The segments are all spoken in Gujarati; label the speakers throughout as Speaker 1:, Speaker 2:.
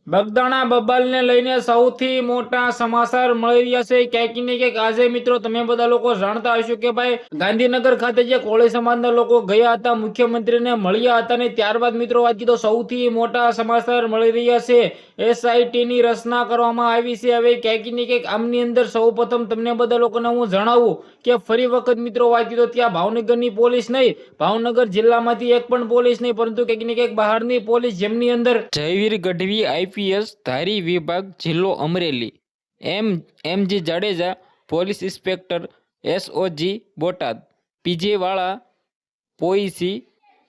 Speaker 1: બગદાણા બબાલને લઈને સૌથી મોટા સમાચાર મળી રહ્યા છે ક્યાંક ને ક્યાંક આજે મિત્રો તમે બધા લોકો જાણતા હશો કે ભાઈ ગાંધીનગર ખાતે જે કોળી સમાજના લોકો ગયા હતા મુખ્યમંત્રીને મળ્યા હતા ને ત્યારબાદ મિત્રો વાત કીધો સૌથી મોટા સમાચાર મળી રહ્યા છે SIT ની રચના કરવામાં આવી છે। હવે ક્યાંક ને ક્યાંક આમની અંદર સૌપ્રથમ તમને બધા લોકોને હું જણાવું કે ફરી વખત મિત્રો વાત કીધો ત્યાં ભાવનગરની પોલીસ નહીં, ભાવનગર જિલ્લામાંથી એક પણ પોલીસ નહીં, પરંતુ ક્યાંક ને ક્યાંક બહારની પોલીસ જેમની અંદર જયવીર ગઢવી IPS ધારી વિભાગ જિલ્લો Amreli, MG Jadeja police inspector SOG Botad, PJ Vala પોઈસી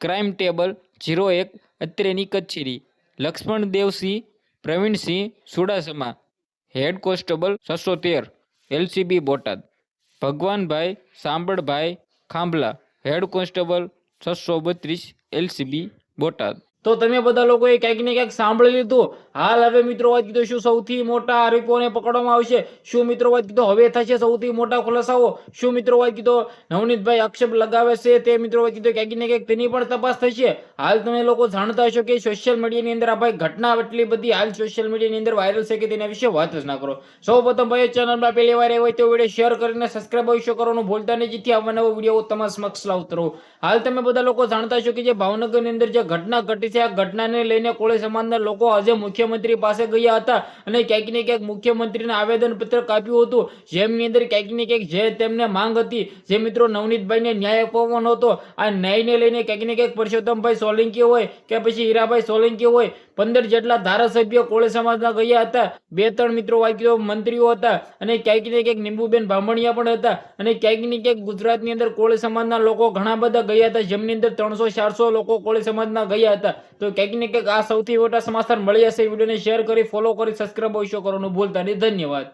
Speaker 1: ક્રાઇમ ટેબલ 01 અત્રેની કચેરી, Laxman Devsinh Pravinsinh Sudasama head constable 613 LCB Botad, Bhagwanbhai Sambalbhai Khambhala head constable 632 LCB Botad. તો તમે બધા લોકોએ ક્યાંક ને ક્યાંક સાંભળી લીધું। હાલ હવે મિત્રો વાત કીધું શું સૌથી મોટા આરોપીઓને પકડવામાં આવશે, શું મિત્રો વાત કીધું હવે થશે સૌથી મોટા ખુલાસાઓ, શું મિત્રો વાત કીધું નવનીતભાઈ આક્ષેપ લગાવે છે તે મિત્રો વાત કીધું ક્યાંક ને ક્યાંક તેની પણ તપાસ થશે। હાલ તમે લોકો જાણતા હશો કે સોશિયલ મીડિયાની અંદર આ ભાઈ ઘટના એટલી બધી હાલ સોશિયલ મીડિયાની અંદર વાયરલ છે કે તેના વિશે વાત જ ના કરો। સૌપ્રથમ ભાઈ ચેનલમાં પહેલી વાર આવ્યો હોય તો વિડીયો શેર કરીને સબસ્ક્રાઇબ અવશ્ય કરવાનું ભૂલતા નહીં, જેથી આવા નવો વિડીયો તમારા સમક્ષ લાવતો રહું। હાલ તમે બધા લોકો જાણતા હશો કે જે ભાવનગરની અંદર જે ઘટના ઘટી છે આ ઘટનાને લઈને કોળી સમાજના લોકો આજે મુખ્યમંત્રી પાસે ગયા હતા અને ક્યાંક ને ક્યાંક મુખ્યમંત્રીને આવેદન પત્ર આપ્યું હતું, જેમની અંદર ક્યાંક ને ક્યાંક જે તેમને માંગ હતી જે મિત્રો નવનીતભાઈને ન્યાય અપાવવાનો હતો, આ ન્યાયને લઈને ક્યાંક ને ક્યાંક પરસોત્તમભાઈ સોલંકી હોય કે પછી હીરાભાઈ સોલંકી હોય 15 જેટલા ધારાસભ્યો કોળી સમાજના ગયા હતા, 2-3 મિત્રો વાક્યો મંત્રીઓ હતા અને ક્યાંક ને ક્યાંક નીંબુબેન બામણિયા પણ હતા અને ક્યાંક ને ક્યાંક ગુજરાતની અંદર કોળી સમાજના લોકો ઘણા બધા ગયા હતા, જેમની અંદર 300-400 લોકો કોળી સમાજના ગયા હતા। તો ક્યાંક ને ક્યાંક આ સૌથી મોટા સમાચાર મળી હશે। વિડીયોને શેર કરી ફોલો કરી સબસ્ક્રાઇબ અવશ્ય કરવાનું ભૂલતા નહીં। ધન્યવાદ।